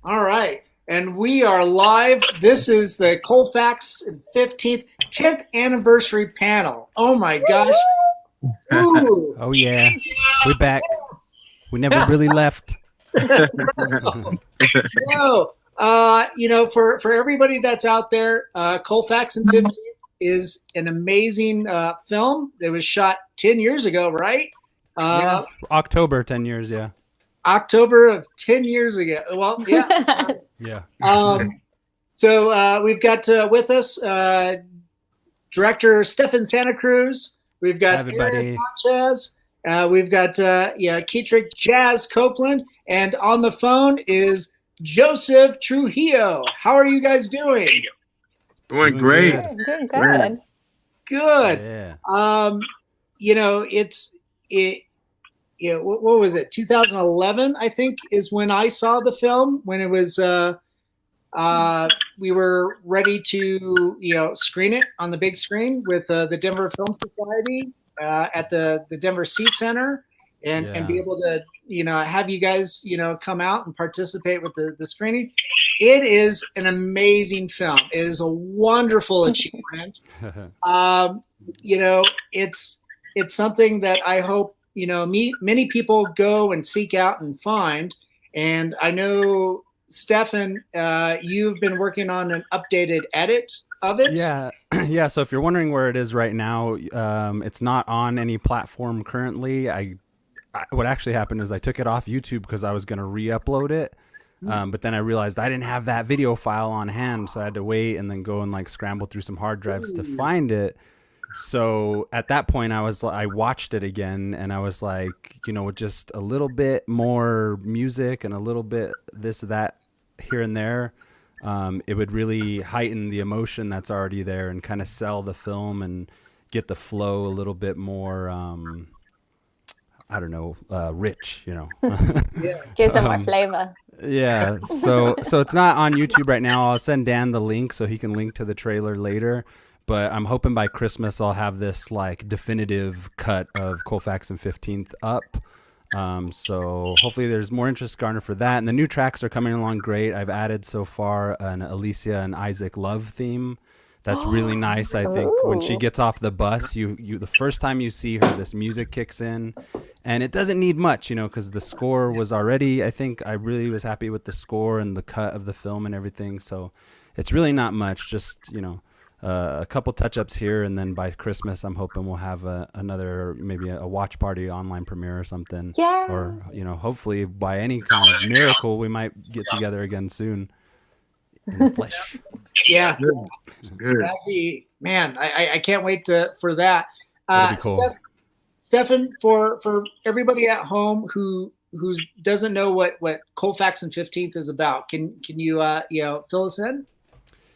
All right. And we are live. This is the Colfax 15th, 10th anniversary panel. Oh my gosh. Ooh. Oh yeah, we're back. We never really left. No. For everybody that's out there, Colfax and 15th is an amazing film. It was shot 10 years ago, right? Yeah, October, 10 years. Yeah, October of 10 years ago. Well, yeah. yeah. So we've got with us director Stephen Santa Cruz. We've Hi, got everybody. Ariana Sanchez. We've got Ketrick Jazz Copeland, and on the phone is Joseph Trujillo. How are you guys doing? Doing great. good. Doing good. Good. Yeah. What was it? 2011, I think, is when I saw the film. When it was, we were ready to, screen it on the big screen with the Denver Film Society at the Denver Sea Center, and be able to, have you guys, come out and participate with the screening. It is an amazing film. It is a wonderful achievement. It's something that I hope many people go and seek out and find. And I know, Stefan, you've been working on an updated edit of it. Yeah, yeah. So if you're wondering where it is right now, it's not on any platform currently. What actually happened is I took it off YouTube because I was going to re-upload it. But then I realized I didn't have that video file on hand, so I had to wait and then go and scramble through some hard drives to find it. So at that point, I watched it again, and I was like, with just a little bit more music and a little bit this, that, here and there, it would really heighten the emotion that's already there and kind of sell the film and get the flow a little bit more, rich, Yeah. Gives them more flavor. Yeah. So it's not on YouTube right now. I'll send Dan the link so he can link to the trailer later. But I'm hoping by Christmas I'll have this definitive cut of Colfax and 15th up. So hopefully there's more interest garnered for that. And the new tracks are coming along great. I've added so far an Alicia and Isaac love theme. That's really nice. I think when she gets off the bus, you the first time you see her, this music kicks in, and it doesn't need much, because the score was already, I think I really was happy with the score and the cut of the film and everything. So it's really not much, just, a couple touch-ups here, and then by Christmas I'm hoping we'll have another, maybe a watch party online premiere or something. Yeah. Or hopefully by any kind of miracle we might get together again soon in the flesh. Yeah. Good. Man, I can't wait for that. That'd be cool. Stefan, for everybody at home who doesn't know what Colfax and 15th is about, can you fill us in?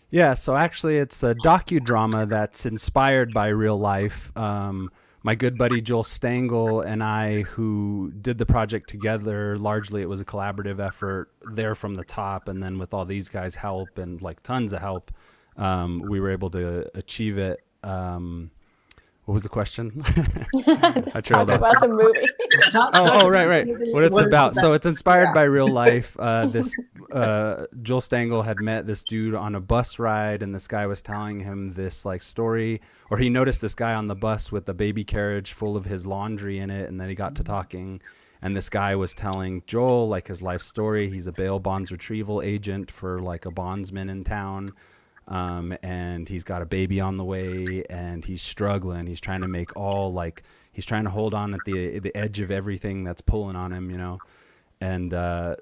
Yeah, so actually it's a docudrama that's inspired by real life. My good buddy Joel Stangle and I, who did the project together, largely it was a collaborative effort there from the top, and then with all these guys' help and tons of help, we were able to achieve it. What was the question? Just talk about the movie. Right. What it's about. So it's inspired by real life. This Joel Stangle had met this dude on a bus ride, and this guy was telling him this story, or he noticed this guy on the bus with a baby carriage full of his laundry in it, and then he got to talking, and this guy was telling Joel his life story. He's a bail bonds retrieval agent for a bondsman in town. And he's got a baby on the way, and he's struggling. He's trying to make he's trying to hold on at the edge of everything that's pulling on him, And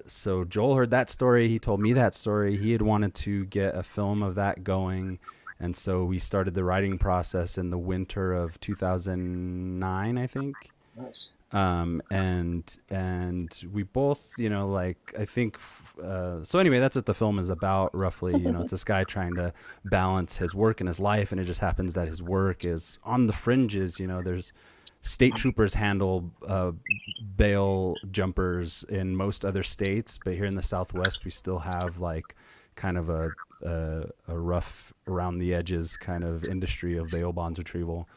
so Joel heard that story. He told me that story. He had wanted to get a film of that going, and so we started the writing process in the winter of 2009, I think. Nice. And we both, I think, so anyway, that's what the film is about roughly. It's this guy trying to balance his work and his life, and it just happens that his work is on the fringes. There's state troopers handle bail jumpers in most other states, but here in the Southwest, we still have kind of a rough around the edges kind of industry of bail bonds retrieval,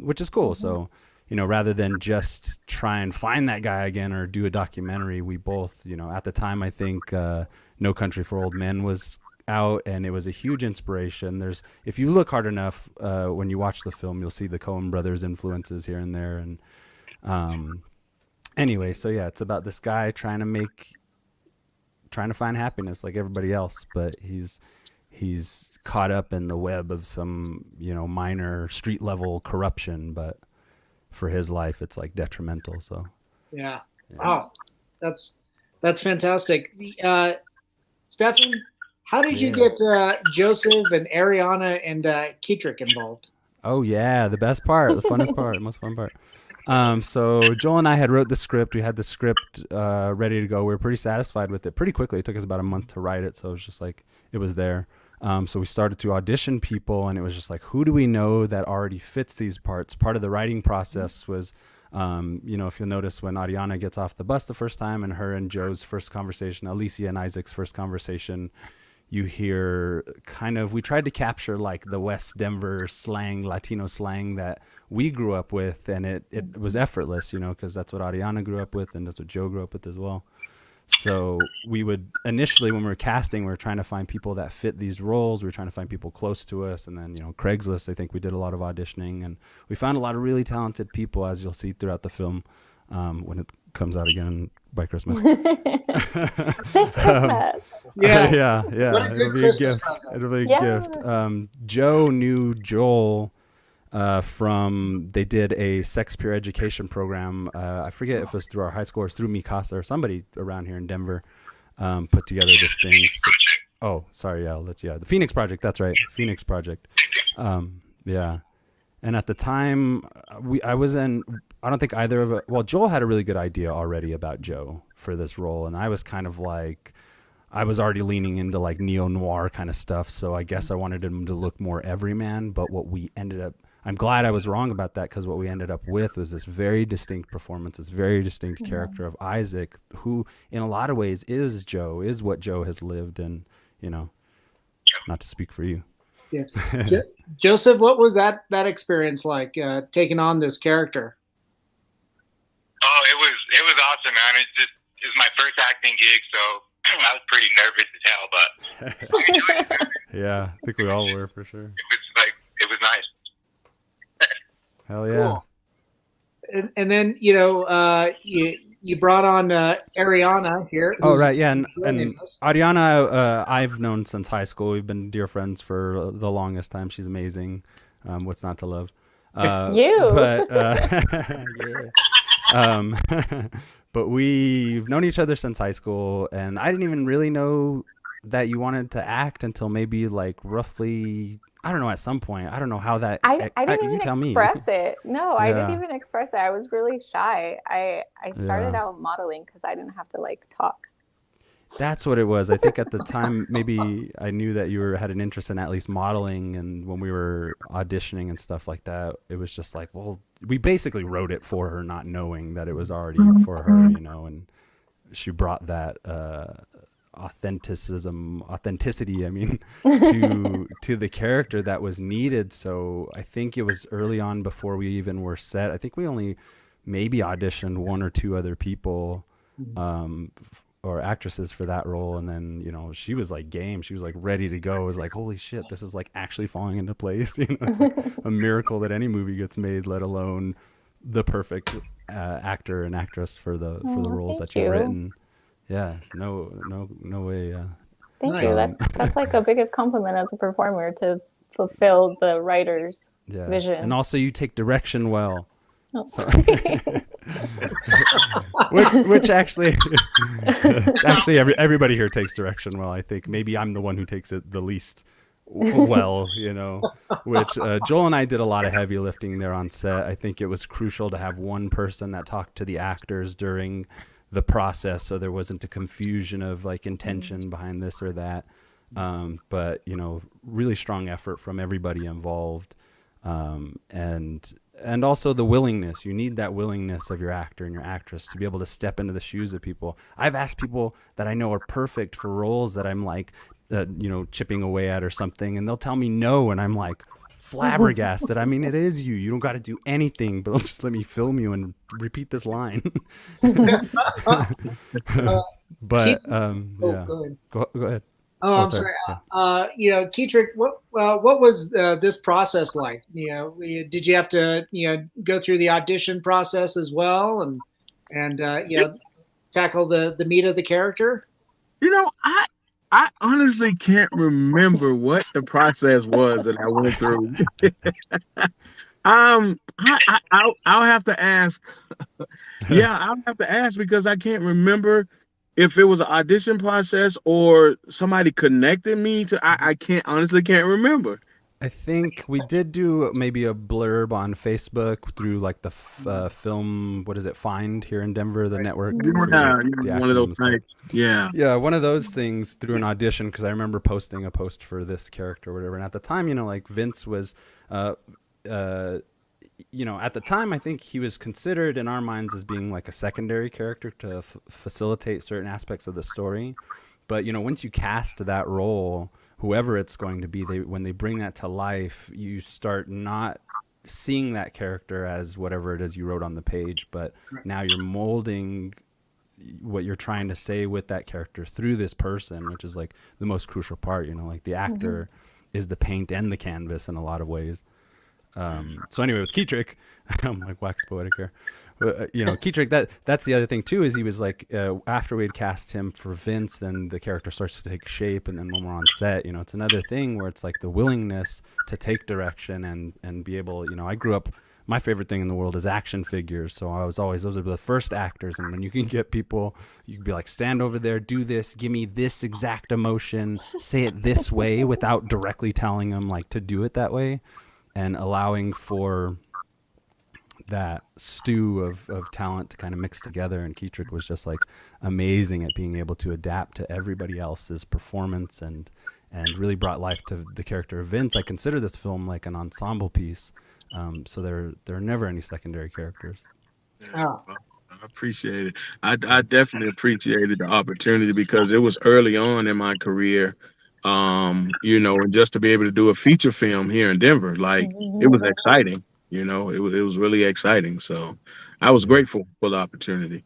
which is cool. So, rather than just try and find that guy again or do a documentary, we both, at the time, I think No Country for Old Men was out, and it was a huge inspiration. If you look hard enough, when you watch the film, you'll see the Coen brothers influences here and there. And anyway, so yeah, it's about this guy trying to find happiness like everybody else, but he's caught up in the web of some, minor street level corruption, but for his life, it's like detrimental. So yeah. Wow, that's fantastic. Stephen, how did you get Joseph and Ariana and Ketrick involved? Oh yeah, the best part, the funnest part, the most fun part. So Joel and I had wrote the script. We had the script ready to go. We were pretty satisfied with it pretty quickly. It took us about a month to write it, so it was just like it was there. So we started to audition people, and it was just like, who do we know that already fits these parts? Part of the writing process was, if you'll notice when Ariana gets off the bus the first time, and her and Joe's first conversation, Alicia and Isaac's first conversation, you hear we tried to capture like the West Denver slang, Latino slang that we grew up with, and it was effortless, because that's what Ariana grew up with, and that's what Joe grew up with as well. So we would initially, when we were casting, we were trying to find people that fit these roles. We were trying to find people close to us, and then Craigslist. I think we did a lot of auditioning, and we found a lot of really talented people, as you'll see throughout the film when it comes out again by Christmas. This Christmas. Yeah. It'll be a gift. It'll be a gift. Joe knew Joel they did a sex peer education program. I forget if it was through our high school or through Mikasa or somebody around here in Denver put together this thing. The Phoenix Project. That's right. Phoenix Project. Yeah. And at the time I don't think either of it. Well, Joel had a really good idea already about Joe for this role. And I was kind of like, I was already leaning into like neo-noir kind of stuff. So I guess I wanted him to look more everyman. But I'm glad I was wrong about that, because what we ended up with was this very distinct performance, this very distinct character of Isaac, who in a lot of ways is what Joe has lived. And, not to speak for you. Yeah. Joseph, what was that experience like, taking on this character? Oh, it was awesome, man. It was my first acting gig, so I was pretty nervous as hell, but I enjoyed it. Yeah, I think we all were, for sure. It was nice. Hell yeah. Cool. And then, you brought on Ariana here. Oh, right. Yeah. And Ariana, I've known since high school. We've been dear friends for the longest time. She's amazing. What's not to love? You. But, but we've known each other since high school, and I didn't even really know that you wanted to act until maybe like roughly, I don't know, at some point. I don't know how that. I didn't even express it. No, I didn't even express it. I was really shy. I started out modeling because I didn't have to like talk. That's what it was. I think at the time, maybe I knew that you had an interest in at least modeling, and when we were auditioning and stuff like that, it was just like, well, we basically wrote it for her, not knowing that it was already for her, and she brought that authenticity, to the character that was needed. So I think it was early on, before we even were set. I think we only maybe auditioned one or two other people, or actresses for that role, and then she was like game. She was like ready to go. It was like, holy shit, this is like actually falling into place. It's like a miracle that any movie gets made, let alone the perfect actor and actress for the roles that you've written. Yeah, no way. Thank you. That's like the biggest compliment as a performer, to fulfill the writer's vision. And also, you take direction well. Oh. So, which actually everybody here takes direction well. I think maybe I'm the one who takes it the least well, which Joel and I did a lot of heavy lifting there on set. I think it was crucial to have one person that talked to the actors during the process, so there wasn't a confusion of like intention behind this or that. But really strong effort from everybody involved, and also the willingness. You need that willingness of your actor and your actress to be able to step into the shoes of people. I've asked people that I know are perfect for roles that I'm like chipping away at or something, and they'll tell me no, and I'm like, flabbergasted. I mean, it is you. You don't got to do anything, but just let me film you and repeat this line. But yeah, go ahead. Oh, I'm sorry. Ketrick, what was this process like? Did you have to go through the audition process as well, and tackle the meat of the character? I honestly can't remember what the process was that I went through. I'll have to ask. Yeah, I'll have to ask because I can't remember if it was an audition process or somebody connected me to. I can't remember. I think we did do maybe a blurb on Facebook through like the film, what is it, Find here in Denver, the network. One of those nights. Yeah, one of those things through an audition, because I remember posting a post for this character or whatever. And at the time, like Vince was, at the time, I think he was considered in our minds as being like a secondary character to facilitate certain aspects of the story. But, once you cast that role, whoever it's going to be, when they bring that to life, you start not seeing that character as whatever it is you wrote on the page, but now you're molding what you're trying to say with that character through this person, which is like the most crucial part. Like the actor is the paint and the canvas in a lot of ways. So anyway, with Ketrick, I'm like wax poetic here. Ketrick, that's the other thing too, is he was like, after we'd cast him for Vince, then the character starts to take shape. And then when we're on set, it's another thing where it's like the willingness to take direction and be able, I grew up, my favorite thing in the world is action figures. So I was always, those are the first actors. And when you can get people, you can be like, stand over there, do this, give me this exact emotion, say it this way without directly telling them like to do it that way, and allowing for that stew of talent to kind of mix together. And Ketrick was just like amazing at being able to adapt to everybody else's performance and really brought life to the character of Vince. I consider this film like an ensemble piece. So there are never any secondary characters. Oh. I appreciate it. I definitely appreciated the opportunity because it was early on in my career. And just to be able to do a feature film here in Denver, like it was exciting. It was really exciting. So I was grateful for the opportunity.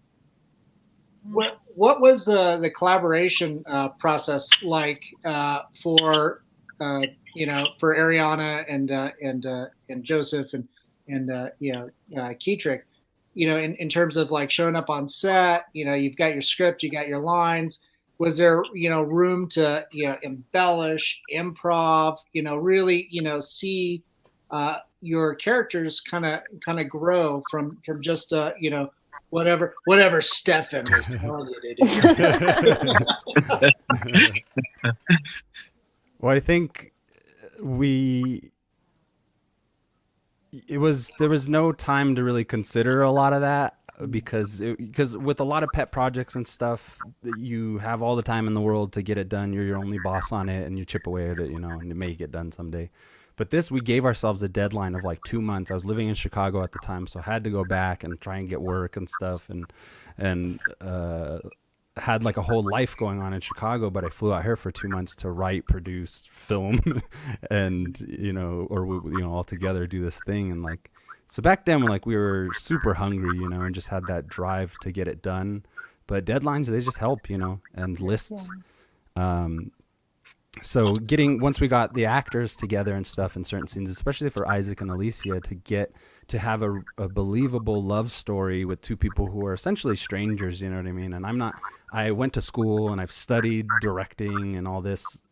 What was the collaboration process like for Ariana and Joseph and Ketrick? In terms of like showing up on set, you've got your script, you got your lines. Was there, room to, embellish, improv, really, see your characters kind of grow from just, whatever Stephen was telling you to do. Well, I think there was no time to really consider a lot of that. Because with a lot of pet projects and stuff, you have all the time in the world to get it done. You're your only boss on it, and you chip away at it, and it may get done someday. But this, we gave ourselves a deadline of like 2 months. I was living in Chicago at the time, so I had to go back and try and get work and stuff, and had like a whole life going on in Chicago. But I flew out here for 2 months to write, produce, film, and all together do this thing. And like, so back then, we were super hungry, and just had that drive to get it done. But deadlines, they just help, and lists. Yeah. So once we got the actors together and stuff in certain scenes, especially for Isaac and Alicia, to have a believable love story with two people who are essentially strangers, you know what I mean? And I went to school and I've studied directing and all this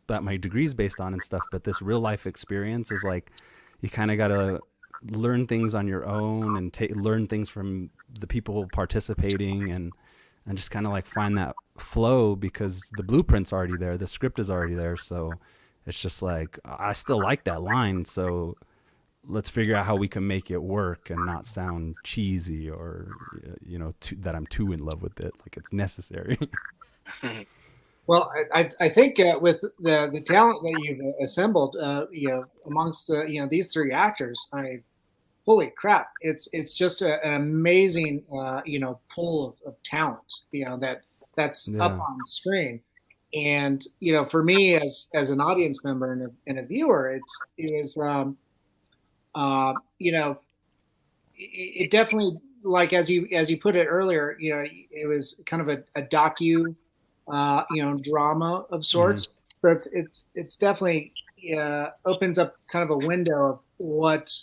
that my degree's based on and stuff, but this real life experience is like, you kind of got to learn things on your own and learn things from the people participating and just kind of like find that flow, because the blueprint's already there, the script is already there. So it's just like, I still like that line, so let's figure out how we can make it work and not sound cheesy or that I'm too in love with it, like it's necessary. Well, I think with the talent that you've assembled, amongst these three actors, holy crap, it's just an amazing pool of talent, that's up on screen. and for me as an audience member and a viewer, it definitely, like as you put it earlier, it was kind of a docu, drama of sorts. So it's definitely opens up kind of a window of what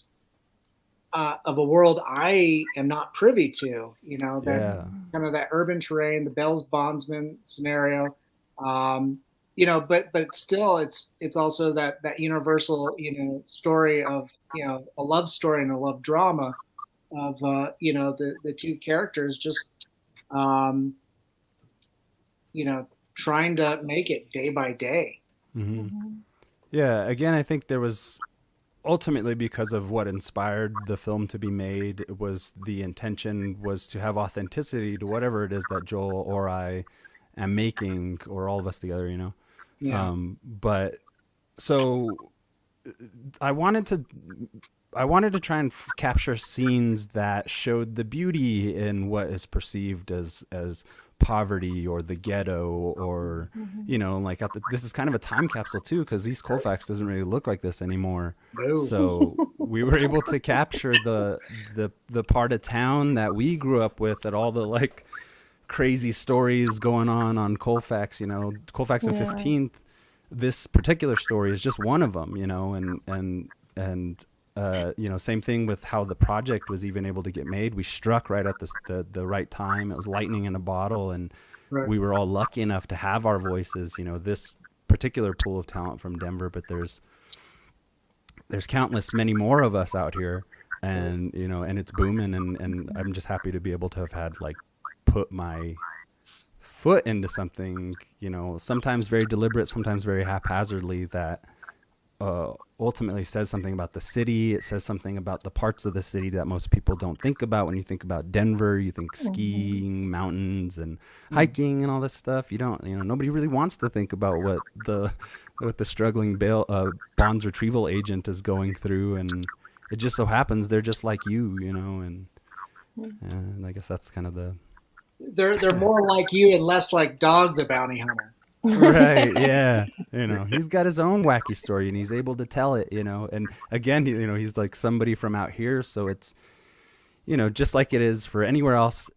of a world I am not privy to. That kind of that urban terrain, the Bell's bondsman scenario. But still, it's also that universal, story of a love story and a love drama of the two characters just trying to make it day by day. Yeah, again, I think there was ultimately, because of what inspired the film to be made, it was the intention was to have authenticity to whatever it is that Joel or I am making, or all of us together, but so I wanted to try and capture scenes that showed the beauty in what is perceived as poverty or the ghetto, or this is kind of a time capsule too, because East Colfax doesn't really look like this anymore. No. So we were able to capture the part of town that we grew up with, at all the crazy stories going on Colfax, Colfax and 15th. This particular story is just one of them, and same thing with how the project was even able to get made. We struck right at the right time. It was lightning in a bottle, and we were all lucky enough to have our voices, this particular pool of talent from Denver, but there's countless many more of us out here, and and it's booming, and I'm just happy to be able to have had put my foot into something, sometimes very deliberate, sometimes very haphazardly, that ultimately says something about the city. It says something about the parts of the city that most people don't think about. When you think about Denver, you think skiing, mountains, and hiking and all this stuff. You don't, nobody really wants to think about what the struggling bonds retrieval agent is going through, and it just so happens they're just like you, and I guess that's kind of the... They're more like you and less like Dog the Bounty Hunter. Right. Yeah. He's got his own wacky story, and he's able to tell it, and again, he's like somebody from out here. So it's, just like it is for anywhere else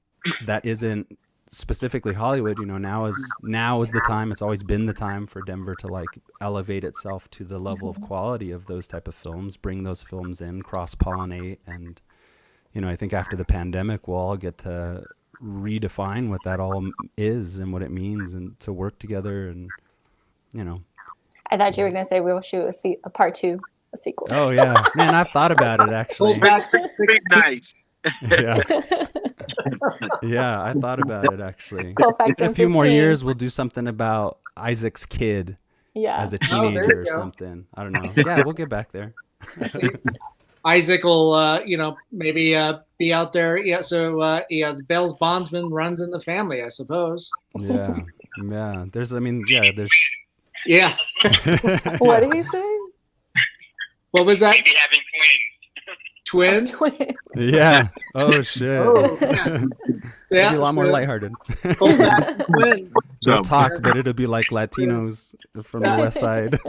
that isn't specifically Hollywood, now is the time. It's always been the time for Denver to elevate itself to the level of quality of those type of films, bring those films in, cross-pollinate. And, I think after the pandemic, we'll all get to redefine what that all is and what it means, and to work together, and I thought you were going to say we'll shoot a part 2, a sequel. Oh yeah, man, I've thought about it actually. Nice. Yeah. Yeah, I thought about it actually. Colfax In a few more years, we'll do something about Isaac's kid as a teenager or something. I don't know. Yeah, we'll get back there. Isaac will, maybe be out there. Yeah. So, the Bell's bondsman runs in the family, I suppose. Yeah. Yeah. There's. Yeah. What did he say? What was that? Maybe having twins. Twins? Yeah. Oh shit. Oh, yeah. It'll be a lot more lighthearted. They'll talk, but it'll be like Latinos from the West Side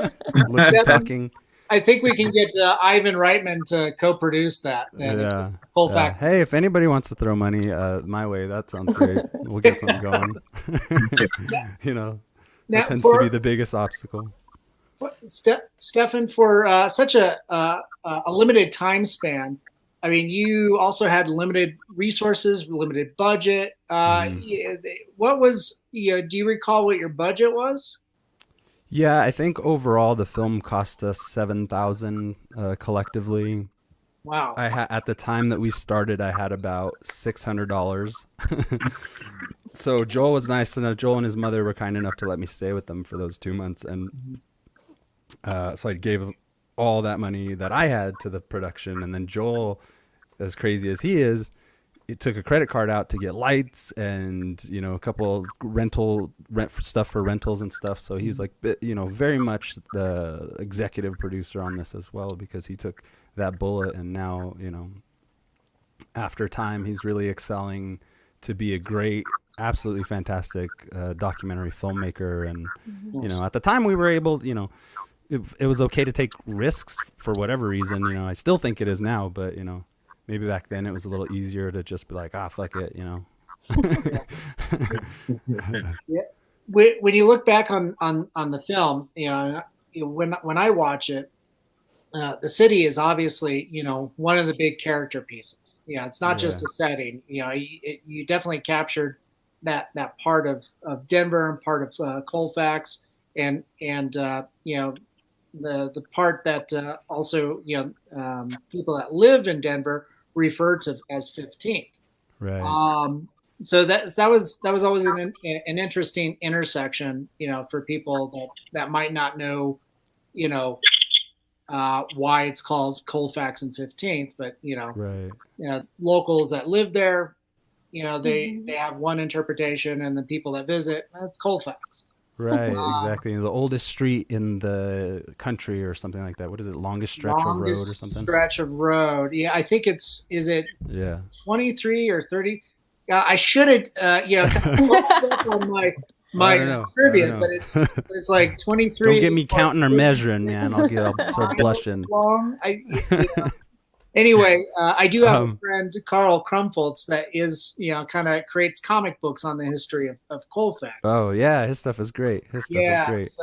talking. I think we can get Ivan Reitman to co-produce that. Yeah. Colfax. Hey, if anybody wants to throw money my way, that sounds great. We'll get something going. That tends to be the biggest obstacle. Stephen, for such a limited time span, I mean, you also had limited resources, limited budget. What was, do you recall what your budget was? Yeah, I think overall the film cost us $7,000 collectively. Wow. At the time that we started, I had about $600. So Joel was nice enough. Joel and his mother were kind enough to let me stay with them for those 2 months, and so I gave all that money that I had to the production, and then Joel, as crazy as he is, it took a credit card out to get lights and, a couple rent stuff for rentals and stuff. So he was like, very much the executive producer on this as well, because he took that bullet, and now, after time, he's really excelling to be a great absolutely fantastic documentary filmmaker, and at the time we were able, it was okay to take risks for whatever reason. I still think it is now, but maybe back then it was a little easier to just be like, fuck it, Yeah. When you look back on the film, when I watch it, the city is obviously, one of the big character pieces. It's not just a setting. You definitely captured that part of Denver and part of Colfax, and the part that also people that live in Denver refer to as 15th. Right. So that was always an interesting intersection, for people that might not know, why it's called Colfax and 15th, but right. Locals that live there, they have one interpretation, and the people that visit, it's Colfax. Right, exactly. The oldest street in the country or something like that. What is it? Longest stretch of road or something? Stretch of road. Yeah, I think is it 23 or 30? I should have on my trivia, but it's like 23. Don't get me counting or measuring, man. I'll start blushing. Anyway, I do have a friend, Carl Krumfoltz, that is, kind of creates comic books on the history of Colfax. Oh yeah, his stuff is great. So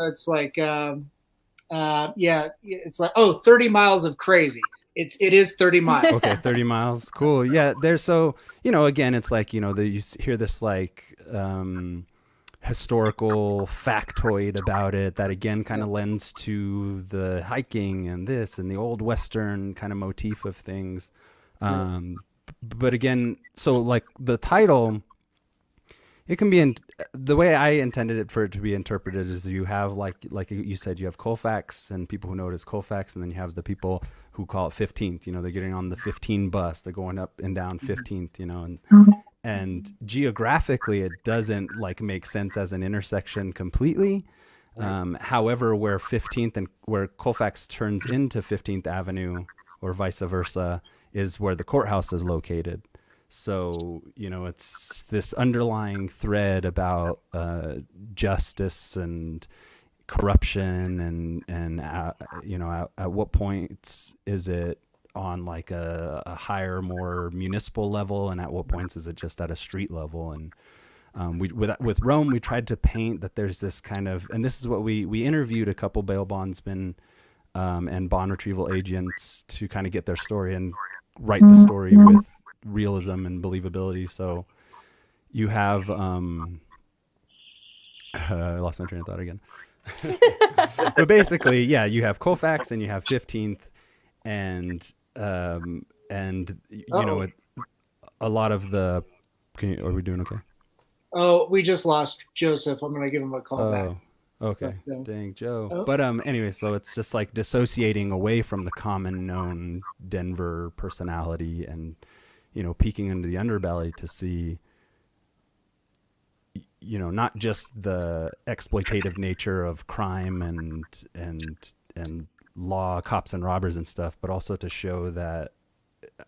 it's like, it's like 30 miles of crazy. It is 30 miles. Okay, 30 miles. Cool. Yeah, there's again, it's like, you hear this like historical factoid about it that again kind of lends to the hiking and this and the old Western kind of motif of things. But again, so like the title, it can be the way I intended it for it to be interpreted is you have like you said, you have Colfax and people who know it as Colfax, and then you have the people who call it 15th. They're getting on the 15 bus, they're going up and down 15th. And geographically, it doesn't like make sense as an intersection completely. However, where 15th and where Colfax turns into 15th Avenue, or vice versa, is where the courthouse is located. So, it's this underlying thread about justice and corruption and at what points is it on like a higher, more municipal level, and at what points is it just at a street level? And with Rome, we tried to paint that there's this kind of, and this is what we interviewed a couple bail bondsmen and bond retrieval agents to kind of get their story and write the story with realism and believability. So you have I lost my train of thought again. But basically, you have Colfax and you have 15th, and a lot of the. Are we doing okay? Oh, we just lost Joseph. I'm gonna give him a call back. Okay. Dang, Joe. But anyway, so it's just like dissociating away from the common known Denver personality and, peeking into the underbelly to see, not just the exploitative nature of crime and law, cops and robbers and stuff, but also to show that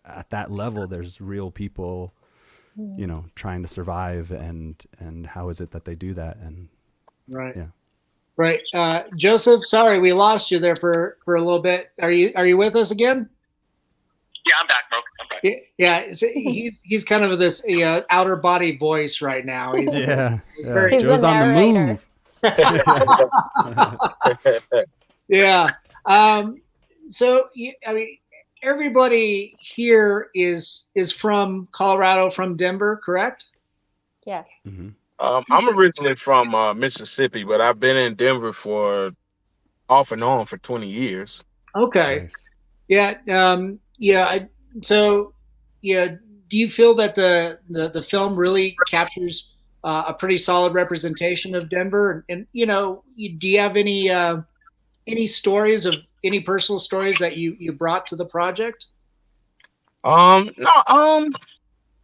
at that level, there's real people, trying to survive, and how is it that they do that? And right. Joseph, sorry, we lost you there for a little bit. Are you with us again? Yeah, I'm back, bro. I'm back. Yeah, he's kind of this outer body voice right now. He's very Joe's on the move. Yeah. So everybody here is from Colorado, from Denver, correct? Yes. Mm-hmm. I'm originally from Mississippi, but I've been in Denver for off and on for 20 years. Okay. Nice. Yeah. Do you feel that the film really captures a pretty solid representation of Denver? And do you have any stories of any personal stories that you brought to the project? No.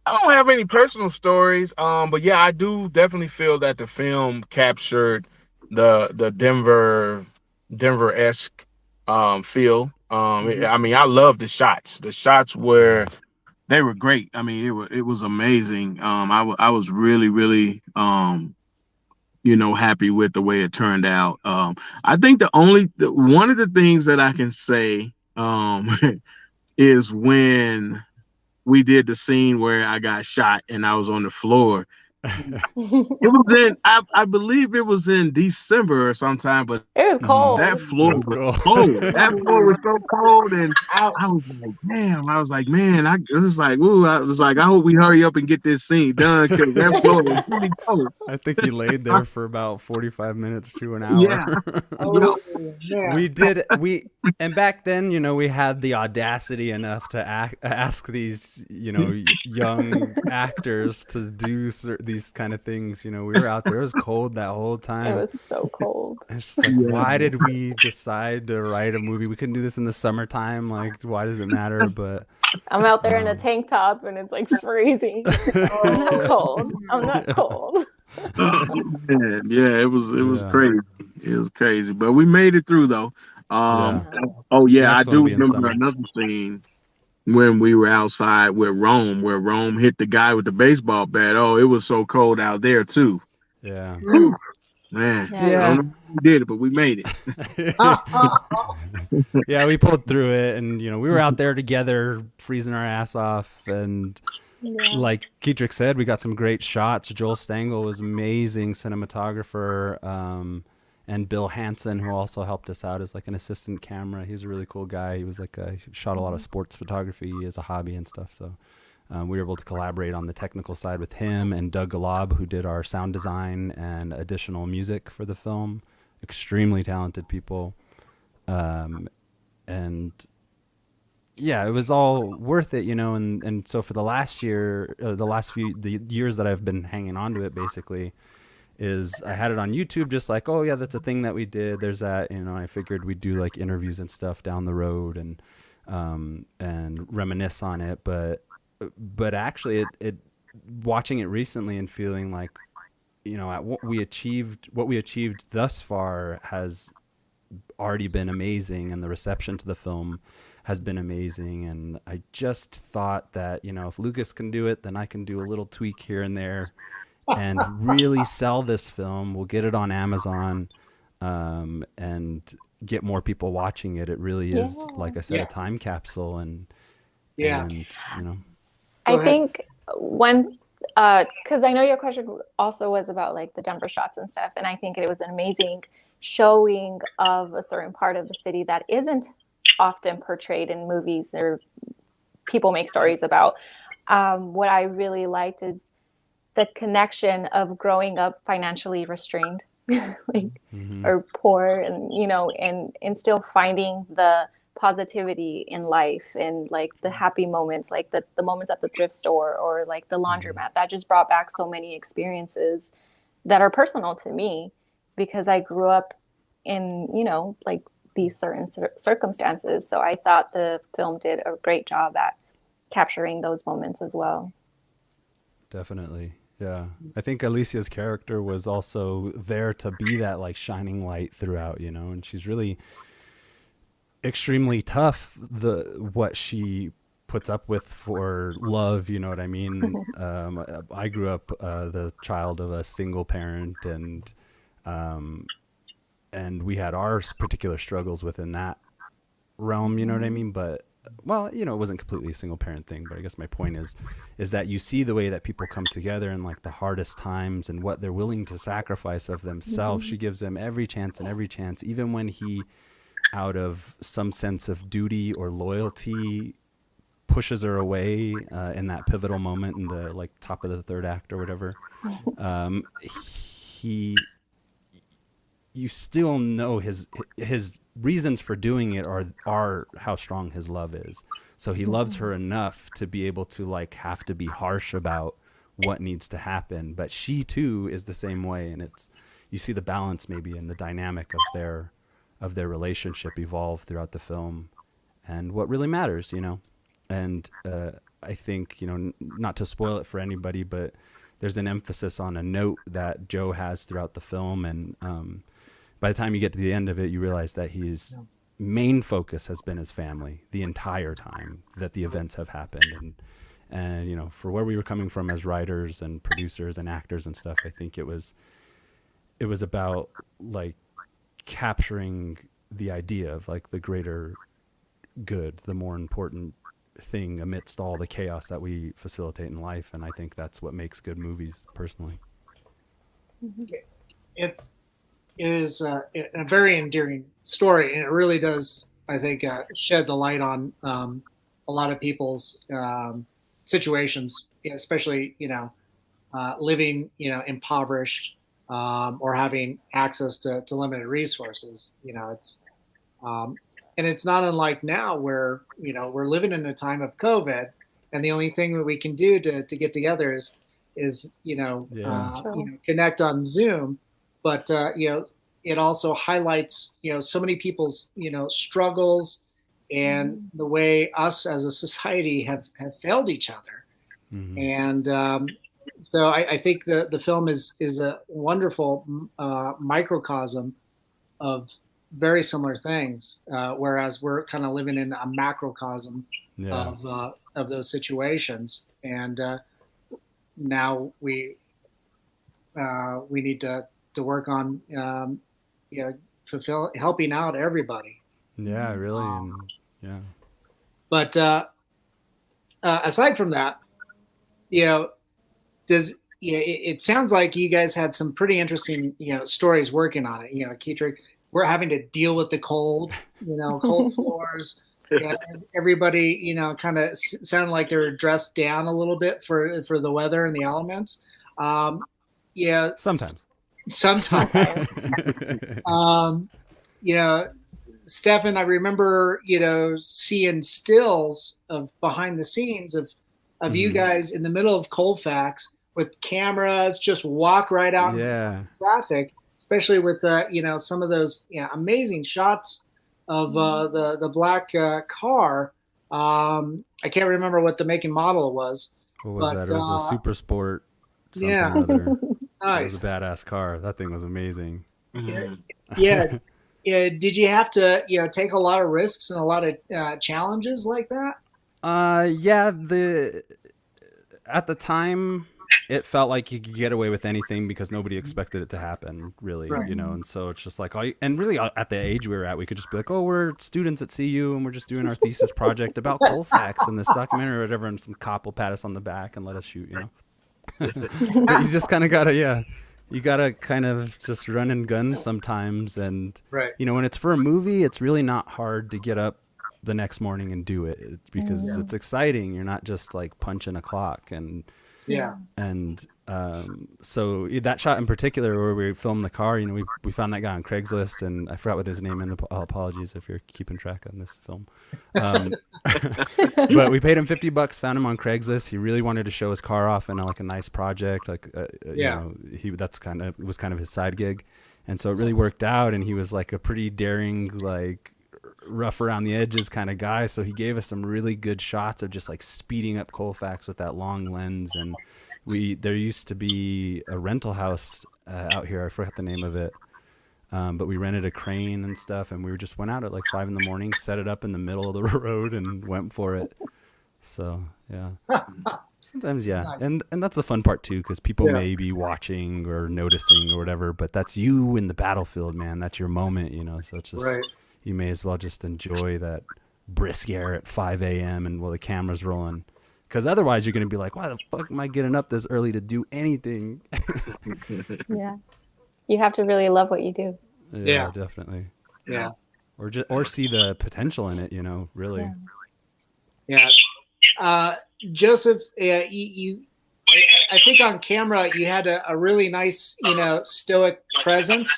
I don't have any personal stories, but yeah, I do definitely feel that the film captured the Denver-esque feel. I mean, I love the shots. The shots were They were great. I mean, it was amazing. I was really, really, happy with the way it turned out. I think one of the things that I can say, is when we did the scene where I got shot and I was on the floor. It was I believe it was in December or sometime, but it was cold. that floor was cold. That floor was so cold, and I was like, damn. I was like, man, I was like, ooh. I was like, I hope we hurry up and get this scene done because that floor was really cold. I think you laid there for about 45 minutes to an hour. Yeah. Oh, yeah. And back then, we had the audacity enough to ask these, young actors to do these kind of things. We were out there. It was cold that whole time. It was so cold. It's just like, why did we decide to write a movie? We couldn't do this in the summertime. Like, why does it matter? But I'm out there in a tank top and it's like freezing. I'm not cold. I'm not cold. Yeah, it was crazy. It was crazy, but we made it through though. Oh yeah, I do remember another scene when we were outside with Rome, where Rome hit the guy with the baseball bat. Oh, it was so cold out there too. Yeah. Man, Yeah. I don't know how we did it, but we made it. Yeah, we pulled through it, and we were out there together, freezing our ass off, and like Ketrick said, we got some great shots. Joel Stangle was amazing cinematographer, and Bill Hansen, who also helped us out as like an assistant camera. He's a really cool guy. He was like he shot a lot of sports photography as a hobby and stuff. So we were able to collaborate on the technical side with him and Doug Galob, who did our sound design and additional music for the film. Extremely talented people. And yeah, it was all worth it, and so for the last year, the years that I've been hanging on to it, basically, is I had it on YouTube, just like, oh yeah, that's a thing that we did. There's that, I figured we'd do like interviews and stuff down the road and reminisce on it. But actually it watching it recently and feeling like, what we achieved thus far has already been amazing, and the reception to the film has been amazing. And I just thought that, if Lucas can do it, then I can do a little tweak here and there and really sell this film. We'll get it on Amazon, and get more people watching it. It really is, like I said, a time capsule. And I think one, because I know your question also was about like the Denver shots and stuff, and I think it was an amazing showing of a certain part of the city that isn't often portrayed in movies or people make stories about. What I really liked is the connection of growing up financially restrained, or poor, and and still finding the positivity in life, and like the happy moments, like the moments at the thrift store or like the laundromat. That just brought back so many experiences that are personal to me, because I grew up in like these certain circumstances. So I thought the film did a great job at capturing those moments as well. Definitely. Yeah. I think Alicia's character was also there to be that like shining light throughout, and she's really extremely tough, what she puts up with for love, you know what I mean? I grew up the child of a single parent, and we had our particular struggles within that realm, you know what I mean? But well, it wasn't completely a single parent thing, but I guess my point is that you see the way that people come together in like the hardest times and what they're willing to sacrifice of themselves. She gives them every chance, even when he, out of some sense of duty or loyalty, pushes her away in that pivotal moment in the like top of the third act or whatever. You still know his reasons for doing it are how strong his love is. So he loves her enough to be able to like have to be harsh about what needs to happen, but she too is the same way. And you see the balance maybe in the dynamic of their relationship evolve throughout the film, and what really matters, And I think, not to spoil it for anybody, but there's an emphasis on a note that Joe has throughout the film, and by the time you get to the end of it, you realize that his main focus has been his family the entire time that the events have happened, And, you know, for where we were coming from as writers and producers and actors and stuff, I think it was about like capturing the idea of like the greater good, the more important thing amidst all the chaos that we facilitate in life. And I think that's what makes good movies personally. It is a very endearing story, and it really does, I think, shed the light on a lot of people's situations, especially, you know, living, you know, impoverished or having access to limited resources. You know, it's and it's not unlike now where, you know, we're living in a time of COVID, and the only thing that we can do to get together is you know, connect on Zoom. But you know, it also highlights, you know, so many people's, you know, struggles and the way us as a society have failed each other. And so I think the film is a wonderful microcosm of very similar things, whereas we're kind of living in a macrocosm of those situations. And now we need to work on you know, helping out everybody. Yeah, really. And But aside from that, you know, it sounds like you guys had some pretty interesting, you know, stories working on it. You know, Ketrick, we're having to deal with the cold, you know, cold floors. Everybody, you know, kind of sounded like they were dressed down a little bit for the weather and the elements. Yeah, sometimes. You know, Stephen, I remember, you know, seeing stills of behind the scenes of you guys in the middle of Colfax with cameras, just walk right out in traffic, especially with you know, some of those amazing shots of the black car. I can't remember what the make and model was. What was that? It was a Super Sport something or other. Nice. It was a badass car. That thing was amazing. Yeah. Did you have to, you know, take a lot of risks and a lot of challenges like that? Yeah. At the time, it felt like you could get away with anything because nobody expected it to happen, really, right. You know. And so it's just like, and really at the age we were at, we could just be like, oh, we're students at CU and we're just doing our thesis project about Colfax and this documentary or whatever, and some cop will pat us on the back and let us shoot, you know. But you just kind of gotta, you gotta kind of just run and gun sometimes. And, you know, when it's for a movie, it's really not hard to get up the next morning and do it because it's exciting. You're not just like punching a clock. And so that shot in particular where we filmed the car, you know, we found that guy on Craigslist, and I forgot what his name, and apologies if you're keeping track on this film. But we paid him $50, found him on Craigslist. He really wanted to show his car off in like a nice project, like you know, it was kind of his side gig, and so it really worked out. And he was like a pretty daring, like rough around the edges kind of guy, so he gave us some really good shots of just like speeding up Colfax with that long lens. And there used to be a rental house out here, I forgot the name of it, but we rented a crane and stuff, and we just went out at like 5 a.m, set it up in the middle of the road and went for it. So sometimes nice. and that's the fun part too, because people may be watching or noticing or whatever, but that's you in the battlefield, man. That's your moment, you know. So it's just you may as well just enjoy that brisk air at 5 a.m. and while the camera's rolling. Because otherwise you're going to be like, why the fuck am I getting up this early to do anything? Yeah. You have to really love what you do. Yeah, definitely. Yeah. Or see the potential in it, you know, really. Yeah. Joseph, I think on camera you had a really nice, you know, stoic presence.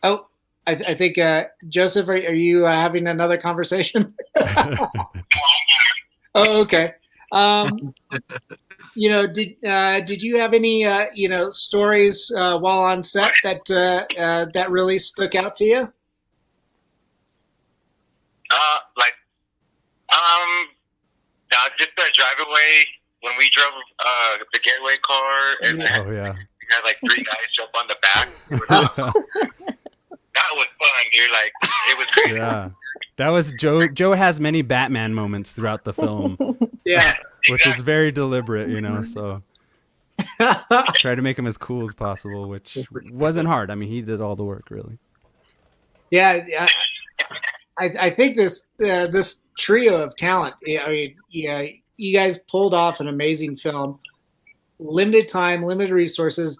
Oh, I think, Joseph, are you having another conversation? Oh, okay. You know, did you have any, you know, stories while on set that really stuck out to you? Just the drive away when we drove the getaway car, and we had like 3 guys jump on the back. That was fun, dude. Like, it was crazy. Yeah. That was Joe has many Batman moments throughout the film. which is very deliberate, you know. So try to make him as cool as possible, which wasn't hard. I mean, he did all the work, really. Yeah, I think this trio of talent. I mean, yeah, you guys pulled off an amazing film. Limited time, limited resources,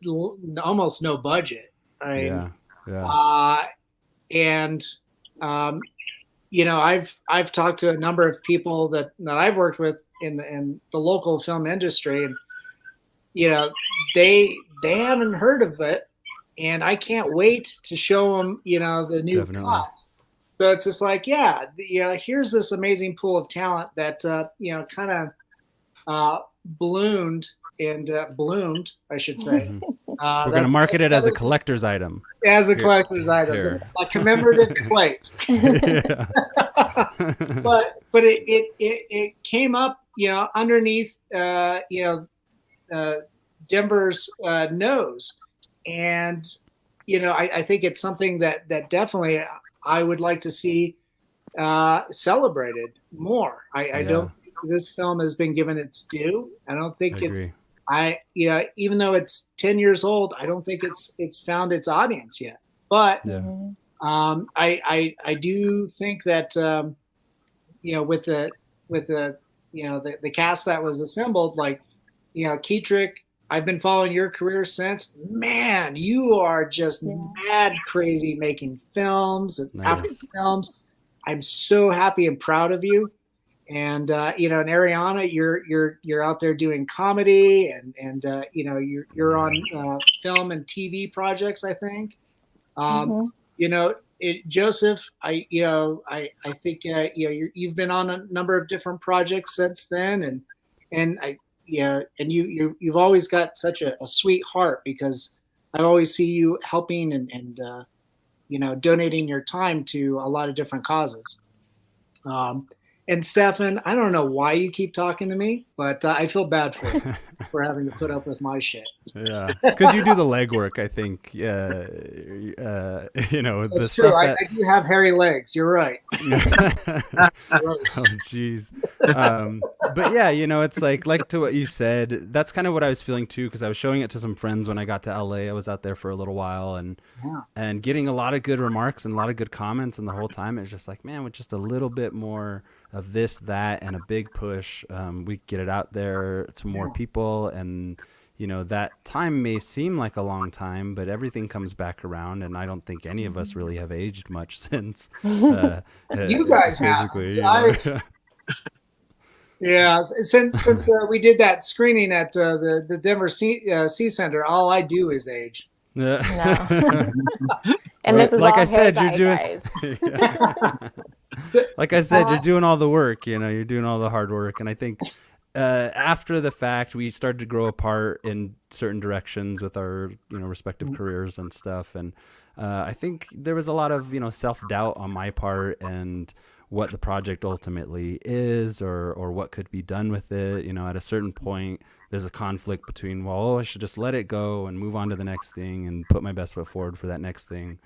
almost no budget. I mean, yeah. And you know, I've talked to a number of people that I've worked with in the local film industry, and you know, they haven't heard of it, and I can't wait to show them, you know, the new cut. So it's just like, yeah, here's this amazing pool of talent that you know, kind of bloomed, I should say. We're going to market it as a collector's item. As a collector's item, a commemorative plate. but it came up, you know, underneath, you know, Denver's nose, and you know, I think it's something that definitely I would like to see celebrated more. I don't think this film has been given its due. I don't think you know, even though it's 10 years old, I don't think it's found its audience yet. But I do think that you know, with the you know, the cast that was assembled, like, you know, Ketrick, I've been following your career since. Man, you are just mad crazy making films and after films. I'm so happy and proud of you. And you know, and Ariana, you're out there doing comedy, and you know, you're on film and TV projects, I think. You know, Joseph, I think you know, you've been on a number of different projects since then, and you've always got such a sweet heart, because I always see you helping and you know, donating your time to a lot of different causes. And Stephen, I don't know why you keep talking to me, but I feel bad for you for having to put up with my shit. Yeah, it's because you do the legwork, I think. You know, that's the true. stuff that... I do have hairy legs. You're right. Oh, jeez. But yeah, you know, it's like to what you said. That's kind of what I was feeling too, because I was showing it to some friends when I got to LA. I was out there for a little while, and getting a lot of good remarks and a lot of good comments, and the whole time it's just like, man, with just a little bit more of this, that, and a big push, we get it out there to more people. And you know, that time may seem like a long time, but everything comes back around, and I don't think any of us really have aged much since. You guys physically, have. You know? Yeah, since we did that screening at the Denver Sea Center, all I do is age. No. And this is like all I said, hair you're dye, doing. guys. Like I said, you're doing all the work. You know, you're doing all the hard work, and I think after the fact, we started to grow apart in certain directions with our, you know, respective careers and stuff. And I think there was a lot of, you know, self-doubt on my part, and what the project ultimately is, or what could be done with it. You know, at a certain point, there's a conflict between, well, I should just let it go and move on to the next thing and put my best foot forward for that next thing.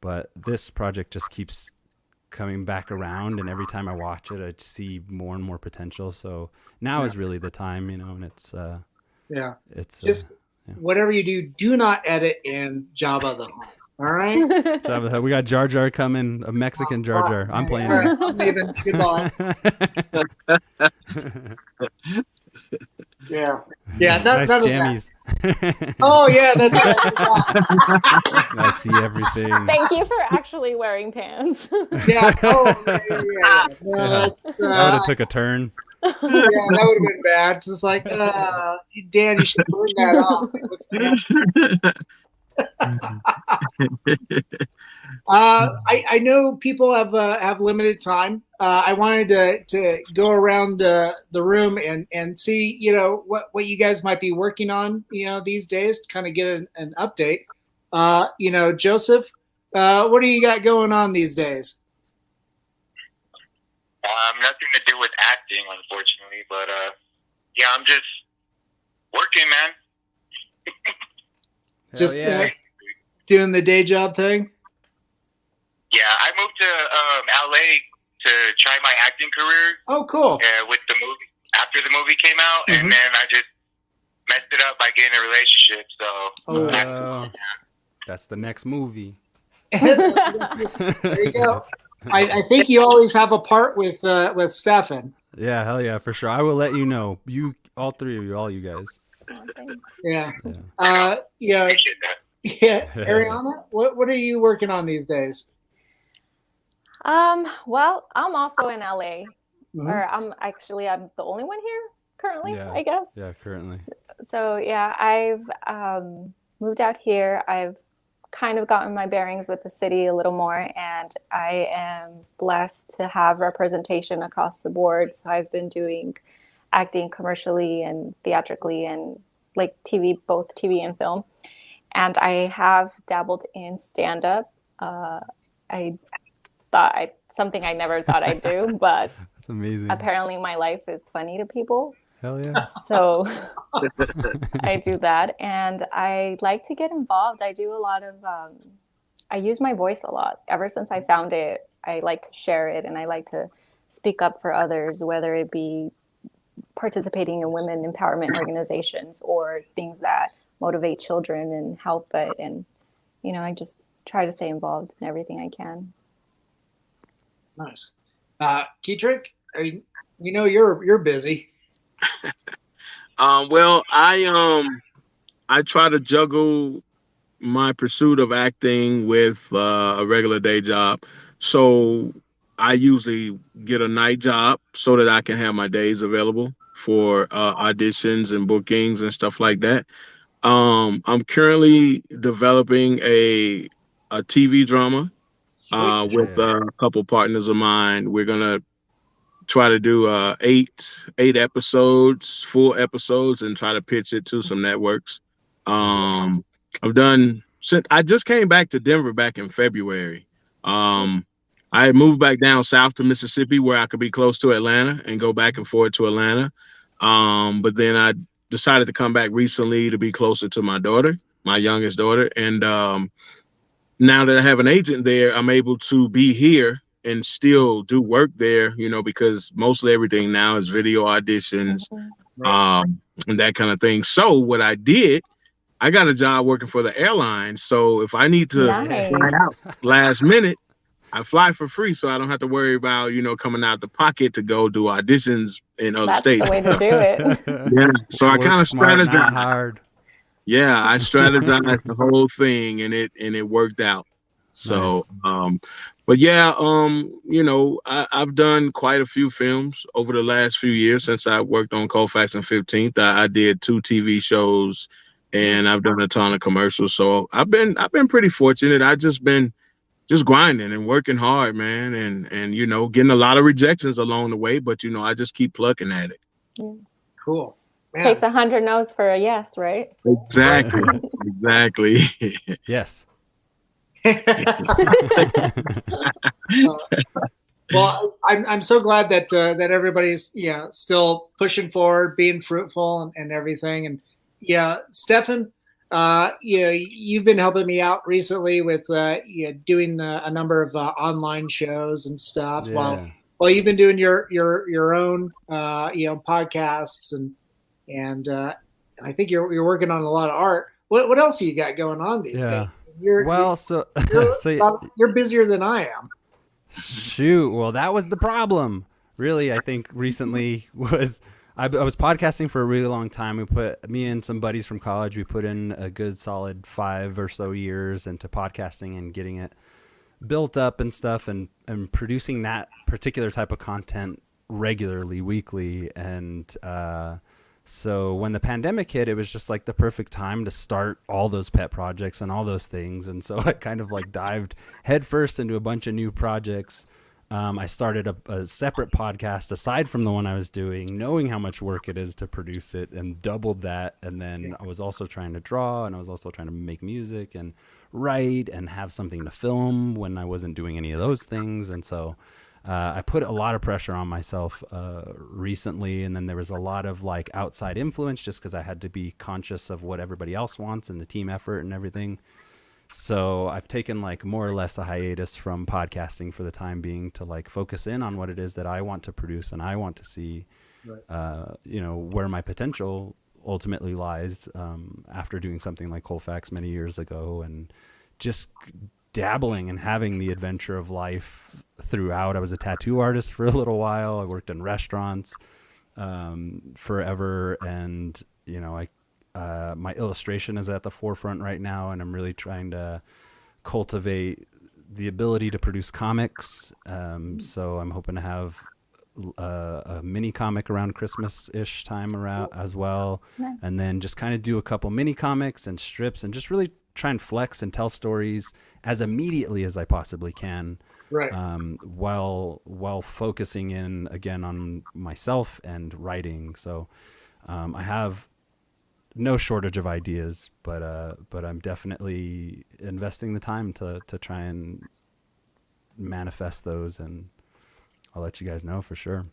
But this project just keeps coming back around, and every time I watch it, I see more and more potential. So now is really the time, you know, and it's it's just whatever you do not edit in Jabba the Hutt. All right, Jabba the Hutt. We got Jar Jar coming, a Mexican Jar Jar. I'm playing. All right, I'm leaving. Goodbye. Yeah. Nice jammies. Oh yeah, that's I see everything. Thank you for actually wearing pants. Yeah. Oh yeah. No, that would have took a turn. Yeah, that would have been bad. It's just like, Dan, you should burn that off. I know people have limited time. I wanted to go around the room and see, you know, what you guys might be working on, you know, these days, to kind of get an update. You know, Joseph, what do you got going on these days? Nothing to do with acting, unfortunately, but yeah, I'm just working, man. Just doing the day job thing. Yeah, I moved to LA to try my acting career. Oh, cool. With the movie, after after the movie came out, and then I just messed it up by getting a relationship. So that's the next movie. There you go. I think you always have a part with Stephen. Yeah, hell yeah, for sure. I will let you know. You, all three of you, all you guys. Yeah. yeah. Ariana, what are you working on these days? Well, I'm also in LA. Or I'm the only one here currently, I guess. Yeah, currently. So yeah, I've moved out here. I've kind of gotten my bearings with the city a little more, and I am blessed to have representation across the board. So I've been doing acting commercially and theatrically and like TV, both TV and film. And I have dabbled in stand-up. I thought something I never thought I'd do, but that's amazing. Apparently my life is funny to people. Hell yeah. So I do that, and I like to get involved. I do a lot of I use my voice a lot. Ever since I found it, I like to share it, and I like to speak up for others, whether it be participating in women empowerment organizations or things that motivate children and help it. And I just try to stay involved in everything I can. Nice. Ketrick, you're busy. Well, I try to juggle my pursuit of acting with a regular day job. So I usually get a night job so that I can have my days available for auditions and bookings and stuff like that. I'm currently developing a TV drama with a couple partners of mine. We're gonna try to do 8 episodes, full episodes, and try to pitch it to some networks. I just came back to Denver back in February. I moved back down south to Mississippi where I could be close to Atlanta and go back and forth to Atlanta. But then I decided to come back recently to be closer to my daughter, my youngest daughter. And now that I have an agent there, I'm able to be here and still do work there, because mostly everything now is video auditions, and that kind of thing. So what I did, I got a job working for the airline. So if I need to fly out last minute, I fly for free, so I don't have to worry about, coming out the pocket to go do auditions in other states. That's the way to do it. Yeah. So I kind of strategized. Hard. Yeah, I strategized the whole thing, and it worked out. So, nice. But yeah, I've done quite a few films over the last few years since I worked on Colfax and 15th. I did 2 TV shows, and I've done a ton of commercials. So I've been pretty fortunate. I just been grinding and working hard, man, and getting a lot of rejections along the way. But I just keep plucking at it. Cool. Man. Takes 100 no's for a yes, right? Exactly. Exactly. Yes. Well, I'm so glad that everybody's still pushing forward, being fruitful and everything. And Stephen, you've been helping me out recently with doing a number of online shows and stuff. Yeah. While you've been doing your own podcasts and I think you're working on a lot of art. What else you got going on these days? You're busier than I am. Shoot. Well, that was the problem. Really, I think recently was I was podcasting for a really long time. Me and some buddies from college, we put in a good solid 5 or so years into podcasting and getting it built up and stuff and producing that particular type of content regularly, weekly. And so when the pandemic hit, it was just like the perfect time to start all those pet projects and all those things. And so I kind of like dived headfirst into a bunch of new projects. I started a separate podcast aside from the one I was doing, knowing how much work it is to produce it, and doubled that. And then I was also trying to draw, and I was also trying to make music and write and have something to film when I wasn't doing any of those things. And so I put a lot of pressure on myself recently, and then there was a lot of like outside influence just because I had to be conscious of what everybody else wants and the team effort and everything. So I've taken like more or less a hiatus from podcasting for the time being to like focus in on what it is that I want to produce and I want to see. you know, where my potential ultimately lies after doing something like Colfax many years ago, and just dabbling and having the adventure of life throughout. I was a tattoo artist for a little while. I worked in restaurants forever, and you know, my illustration is at the forefront right now, and I'm really trying to cultivate the ability to produce comics. So I'm hoping to have a mini comic around Christmas-ish time around as well. Nice. And then just kind of do a couple mini comics and strips and just really try and flex and tell stories as immediately as I possibly can. Right. While focusing in again on myself and writing. So I have no shortage of ideas, but I'm definitely investing the time to try and manifest those, and I'll let you guys know for sure.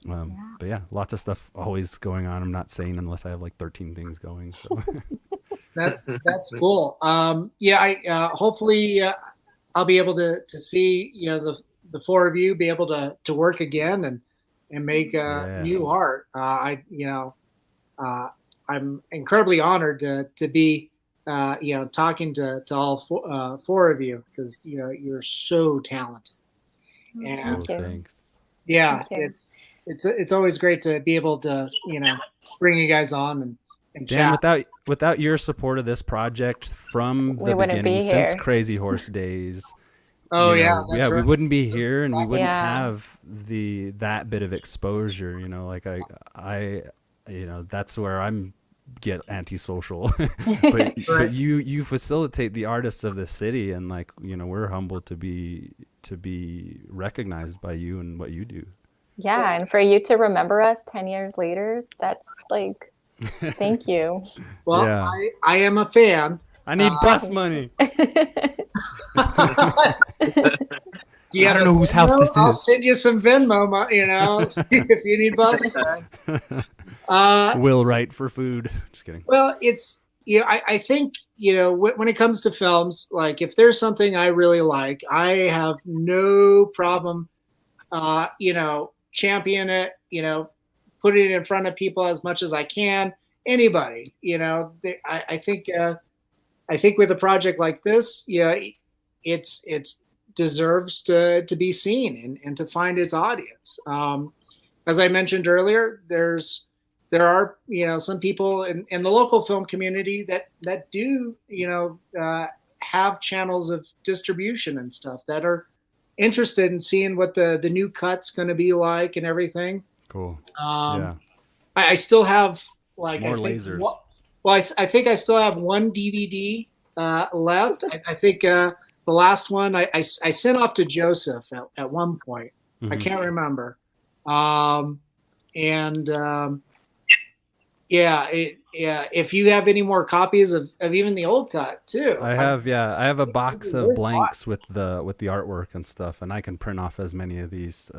But yeah, lots of stuff always going on. I'm not saying unless I have like 13 things going. So that's cool. I hopefully I'll be able to see, you know, the four of you be able to work again and make new art. I'm incredibly honored to be, you know, talking to all four of you, because, you know, you're so talented. And thanks. Yeah, it's always great to be able to, you know, bring you guys on and Dan, chat. without your support of this project from the beginning, since Crazy Horse days. Oh, you know, right. we wouldn't be here, and we wouldn't have that bit of exposure. You know, like I you know, that's where I'm get antisocial. but you facilitate the artists of the city, and like, you know, we're humbled to be recognized by you and what you do. Yeah, and for you to remember us 10 years later, that's like, thank you. Well, I am a fan. I need bus money. I don't know whose house this is. I'll send you some Venmo, you know, if you need bus money. Will write for food. Just kidding. Well, it's, you know, I think, you know, when it comes to films, like if there's something I really like, I have no problem, you know, champion it, you know, put it in front of people as much as I can. Anybody, you know, I think with a project like this, yeah, it's deserves to be seen and to find its audience. As I mentioned earlier, there are, you know, some people in the local film community that do, you know, have channels of distribution and stuff that are interested in seeing what the new cut's going to be like and everything. Cool. I still have like more lasers. I think I still have one DVD left. I think the last one I sent off to Joseph at one point. Mm-hmm. I can't remember. If you have any more copies of even the old cut too. I have a box of blanks with the artwork and stuff, and I can print off as many of these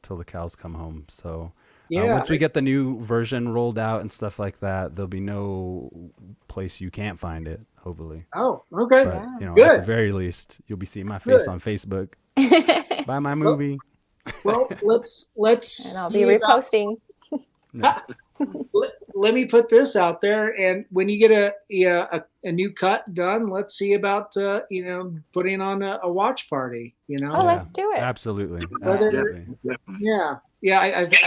till the cows come home. So once we get the new version rolled out and stuff like that, there'll be no place you can't find it, hopefully. Oh, okay. But, you know, good. At the very least, you'll be seeing my face on Facebook. Buy my movie. Well, let's and I'll be reposting. Let me put this out there, and when you get a new cut done, let's see about you know, putting on a watch party. You know, let's do it. Absolutely. I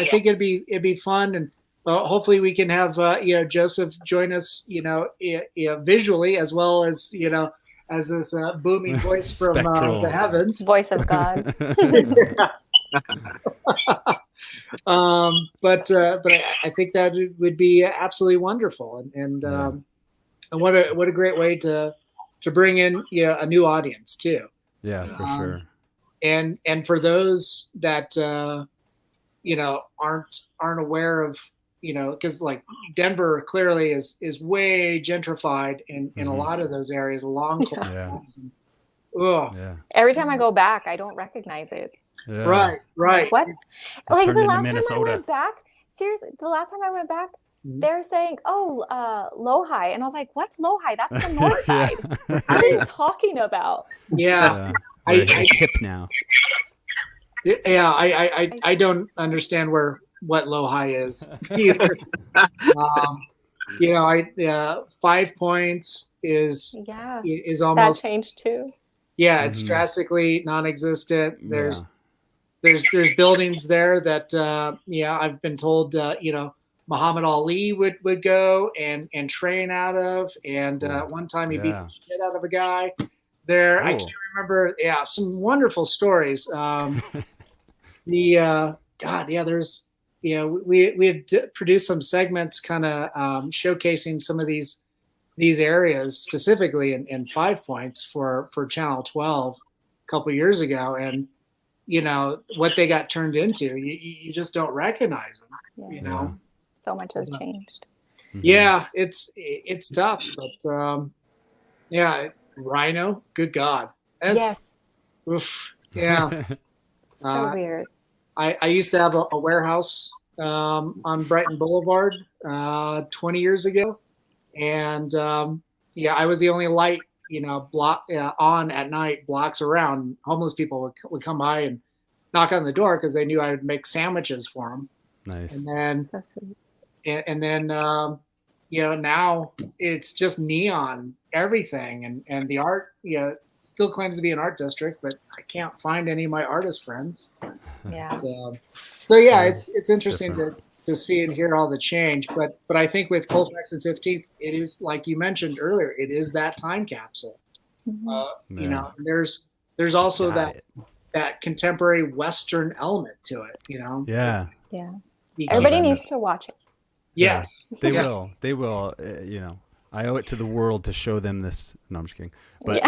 think it'd be fun, and hopefully we can have you know, Joseph join us, you know, visually as well as, you know, as this booming voice from the heavens, voice of God. But I think that would be absolutely wonderful, and what a great way to bring in, you know, a new audience too. Yeah, for sure. And for those that you know, aren't aware of, you know, because like Denver clearly is way gentrified in a lot of those areas along Colfax. Every time I go back, I don't recognize it. Right. What? Like the last Minnesota. time I went back, seriously, they're saying, Lohi. And I was like, what's Lohi? That's the north side. What are you talking about? Yeah. It's hip now. Yeah, I don't understand where what low high is either. You know, 5 points is almost that changed too. Yeah, it's drastically non-existent. There's buildings there that I've been told Muhammad Ali would go and train out of, and one time he beat the shit out of a guy there. Cool. I can't remember. Yeah, some wonderful stories. There's we had produced some segments kind of showcasing some of these areas specifically in 5 points for Channel 12 a couple of years ago, and what they got turned into, you just don't recognize them. So much has changed. Yeah, it's tough, but Rhino, good God, oof, yeah. So weird. I used to have a warehouse on Brighton Boulevard 20 years ago, and I was the only light block on at night blocks around. Homeless people would come by and knock on the door because they knew I would make sandwiches for them. Nice. And then so sweet. And then now it's just neon everything, and the art still claims to be an art district, but I can't find any of my artist friends. Yeah. So it's interesting to see and hear all the change, but I think with Colfax and 15th, it is, like you mentioned earlier, it is that time capsule. There's also that contemporary Western element to it. Yeah. Everybody needs to watch it. Yes, they will. They will. I owe it to the world to show them this. No, I'm just kidding. But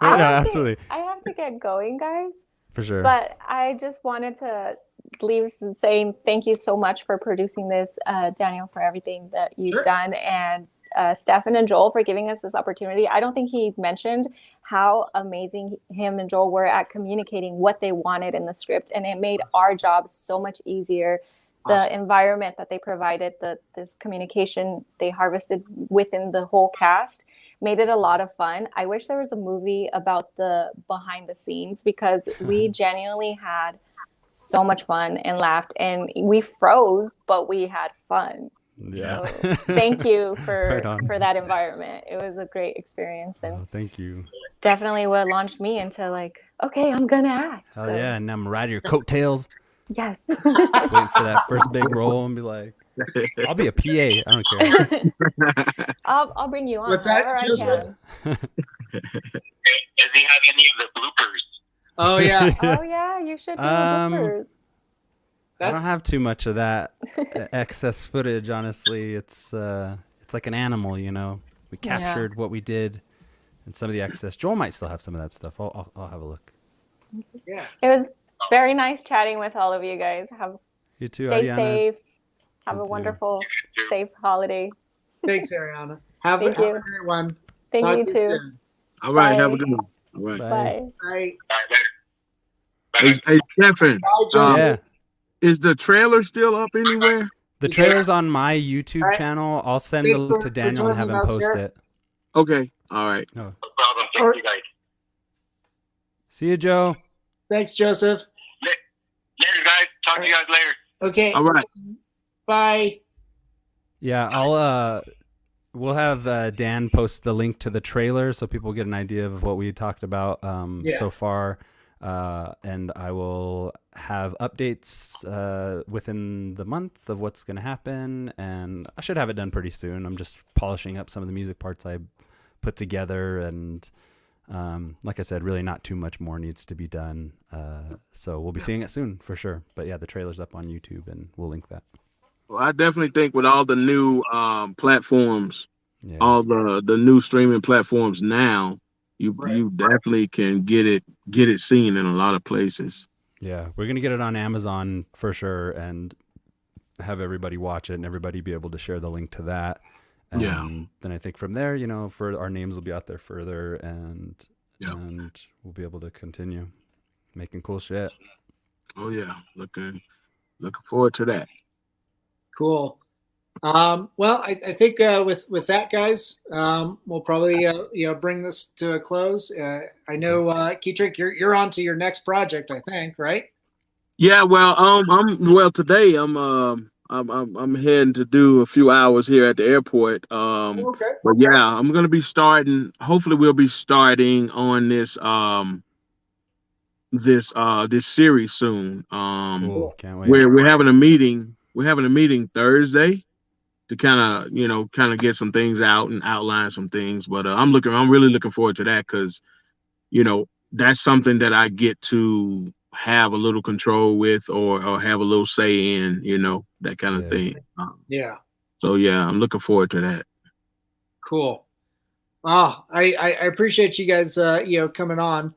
absolutely. I have to get going, guys. For sure. But I just wanted to leave saying thank you so much for producing this, Daniel, for everything that you've done, and Stephen and Joel for giving us this opportunity. I don't think he mentioned how amazing him and Joel were at communicating what they wanted in the script, and it made our job so much easier. The environment that they provided, this communication they harvested within the whole cast made it a lot of fun. I wish there was a movie about the behind the scenes, because we genuinely had so much fun and laughed, and we froze, but we had fun. Yeah. So thank you for that environment. It was a great experience, and thank you. Definitely what launched me into okay, I'm gonna act. Oh yeah, and I'm riding your coattails. Yes. Wait for that first big role and be like, I'll be a PA. I don't care. I'll bring you on. What's that, Joseph? Does he have any of the bloopers? Oh yeah. Oh yeah, you should do the bloopers. I don't have too much of that excess footage, honestly. It's like an animal, We captured what we did and some of the excess. Joel might still have some of that stuff. I'll have a look. Yeah. It was very nice chatting with all of you guys. You too, Stay Ariana. safe. Have a wonderful, safe holiday. Thanks, Ariana. Have a great one. Thank Talk you to too. soon. All right, Bye. have a good one. All right. Bye. Bye. Hey, Stephen. Joseph. Is the trailer still up anywhere? The trailer's on my YouTube channel. I'll send the link to Daniel and have him post it. Okay. All right. No problem. Thank you, guys. See you, Joe. Thanks, Joseph. Later, guys. Talk to you guys later. Okay. All right. Bye. Yeah, we'll have Dan post the link to the trailer so people get an idea of what we talked about so far. And I will have updates within the month of what's going to happen, and I should have it done pretty soon. I'm just polishing up some of the music parts I put together, and like I said, really not too much more needs to be done. So we'll be seeing it soon for sure. But yeah, the trailer's up on YouTube, and we'll link that. Well, I definitely think with all the new platforms, all the new streaming platforms now, you definitely can get it seen in a lot of places. Yeah, we're gonna get it on Amazon for sure, and have everybody watch it, and everybody be able to share the link to that. And then I think from there, for our names will be out there further, and we'll be able to continue making cool shit. Oh yeah, looking forward to that. Cool. Well, I think with that, guys, we'll probably bring this to a close. I know Ketrick, you're on to your next project, I think, right? Yeah, well, today I'm heading to do a few hours here at the airport. Okay. But yeah, I'm gonna be starting. Hopefully, we'll be starting on this series soon. Cool. Can't wait. We're having a meeting. We're having a meeting Thursday to kind of get some things out and outline some things. But I'm really looking forward to that because that's something that I get to have a little control with or have a little say in, that kind of thing. Yeah. So yeah, I'm looking forward to that. Cool. Oh, I appreciate you guys, coming on.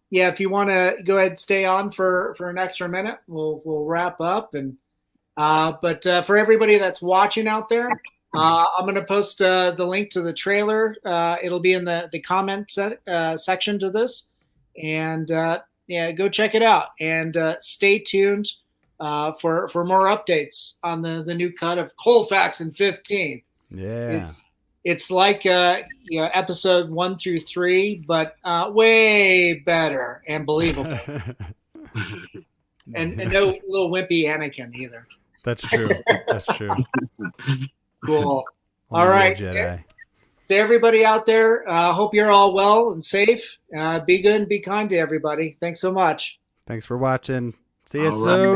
Yeah, if you want to go ahead and stay on for an extra minute, we'll wrap up. And but for everybody that's watching out there, I'm going to post the link to the trailer. It'll be in the comment section to this, and yeah, go check it out. And stay tuned for more updates on the new cut of Colfax and 15. Yeah. It's like episode 1 through 3, but way better and believable. and no little wimpy Anakin either. That's true. That's true. Cool. All right. Jedi. To everybody out there, hope you're all well and safe. Be good and be kind to everybody. Thanks so much. Thanks for watching. See you soon.